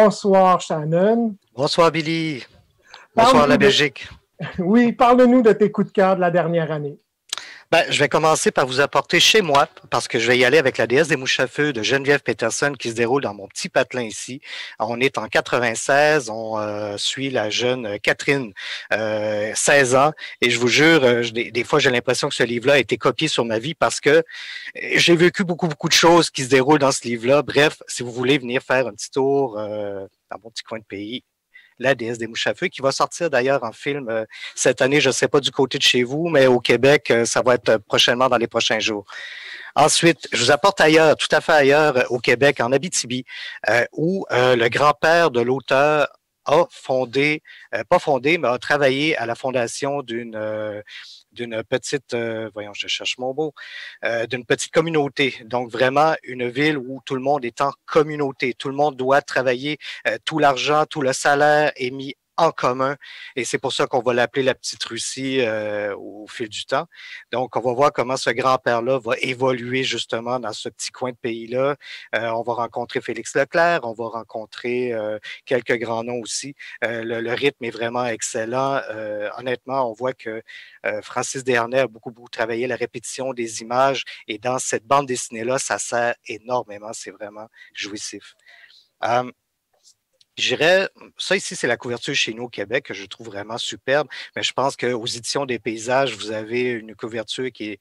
Bonsoir, Shannon. Bonsoir, Billy. Bonsoir, Parle-nous la de... Belgique. Oui, parle-nous de tes coups de cœur de la dernière année. Je vais commencer par vous apporter chez moi, parce que je vais y aller avec la déesse des mouches à feu de Geneviève Peterson qui se déroule dans mon petit patelin ici. On est en 96, on suit la jeune Catherine, 16 ans, et je vous jure, des fois j'ai l'impression que ce livre-là a été copié sur ma vie parce que j'ai vécu beaucoup de choses qui se déroulent dans ce livre-là. Bref, si vous voulez venir faire un petit tour dans mon petit coin de pays, la déesse des mouches à feu, qui va sortir d'ailleurs en film cette année, je ne sais pas du côté de chez vous, mais au Québec, ça va être prochainement dans les prochains jours. Ensuite, je vous apporte ailleurs, tout à fait ailleurs, au Québec, en Abitibi, où le grand-père de l'auteur a fondé, pas fondé, mais a travaillé à la fondation d'une petite, voyons, je cherche mon mot, d'une petite communauté. Donc vraiment une ville où tout le monde est en communauté. Tout le monde doit travailler, tout l'argent, tout le salaire est mis en commun. Et c'est pour ça qu'on va l'appeler la petite Russie au fil du temps. Donc, on va voir comment ce grand-père-là va évoluer justement dans ce petit coin de pays-là. On va rencontrer Félix Leclerc, on va rencontrer quelques grands noms aussi. Le rythme est vraiment excellent. Honnêtement, on voit que Francis Desharnais a beaucoup travaillé la répétition des images et dans cette bande dessinée-là, ça sert énormément. C'est vraiment jouissif. Je dirais, ça ici, c'est la couverture chez nous au Québec que je trouve vraiment superbe, mais je pense qu'aux éditions des paysages, vous avez une couverture qui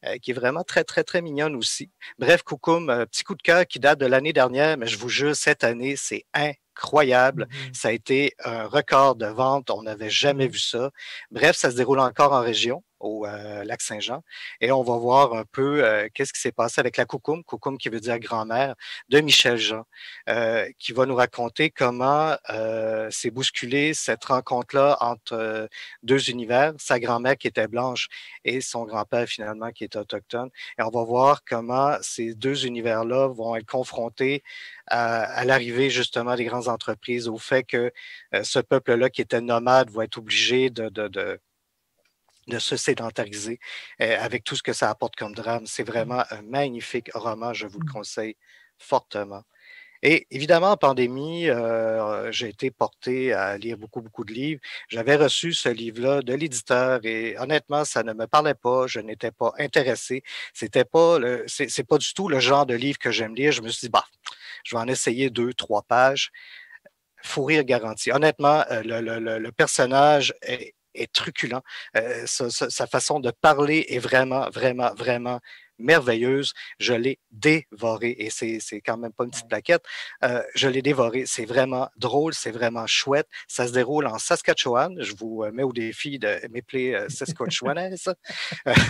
est vraiment très mignonne aussi. Bref, Coucoum, petit coup de cœur qui date de l'année dernière, mais je vous jure, cette année, c'est incroyable. Ça a été un record de vente, on n'avait jamais vu ça. Bref, ça se déroule encore en région, au Lac-Saint-Jean, et on va voir un peu qu'est-ce qui s'est passé avec la Coucoum, Coucoum qui veut dire grand-mère, de Michel Jean, qui va nous raconter comment s'est bousculée cette rencontre-là entre deux univers, sa grand-mère qui était blanche et son grand-père finalement qui était autochtone. Et on va voir comment ces deux univers-là vont être confrontés à l'arrivée justement des grandes entreprises, au fait que ce peuple-là qui était nomade va être obligé de se sédentariser avec tout ce que ça apporte comme drame. C'est vraiment un magnifique roman, je vous le conseille fortement. Et évidemment, en pandémie, j'ai été porté à lire beaucoup de livres. J'avais reçu ce livre-là de l'éditeur et honnêtement, ça ne me parlait pas. Je n'étais pas intéressé. C'est pas du tout le genre de livre que j'aime lire. Je me suis dit, bah, je vais en essayer 2, 3 pages. Fou rire garanti. Honnêtement, le personnage est truculent. Sa façon de parler est vraiment merveilleuse. Je l'ai dévoré et c'est quand même pas une petite plaquette. Je l'ai dévoré. C'est vraiment drôle, c'est vraiment chouette. Ça se déroule en Saskatchewan. Je vous mets au défi de m'épeler Saskatchewanaise.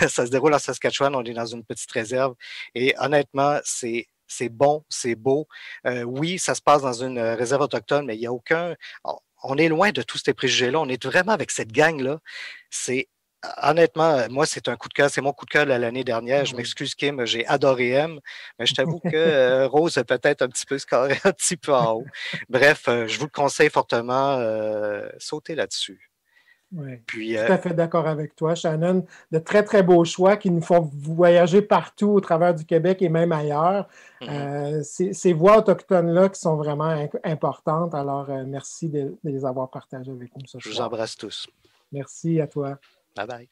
Ça se déroule en Saskatchewan. On est dans une petite réserve et honnêtement, c'est bon, c'est beau. Oui, ça se passe dans une réserve autochtone, mais il n'y a aucun. On est loin de tous ces préjugés-là. On est vraiment avec cette gang-là. C'est honnêtement, moi, c'est un coup de cœur. C'est mon coup de cœur de l'année dernière. Je m'excuse, Kim, j'ai adoré M, mais je t'avoue que Rose a peut-être un petit peu scoré un petit peu en haut. Bref, je vous le conseille fortement. Sautez là-dessus. Oui, Puis, tout à fait d'accord avec toi, Shannon. De très beaux choix qui nous font voyager partout au travers du Québec et même ailleurs. Ces voix autochtones-là qui sont vraiment importantes. Alors, merci de les avoir partagées avec nous ce je vous soir. embrasse tous. Merci à toi. Bye bye.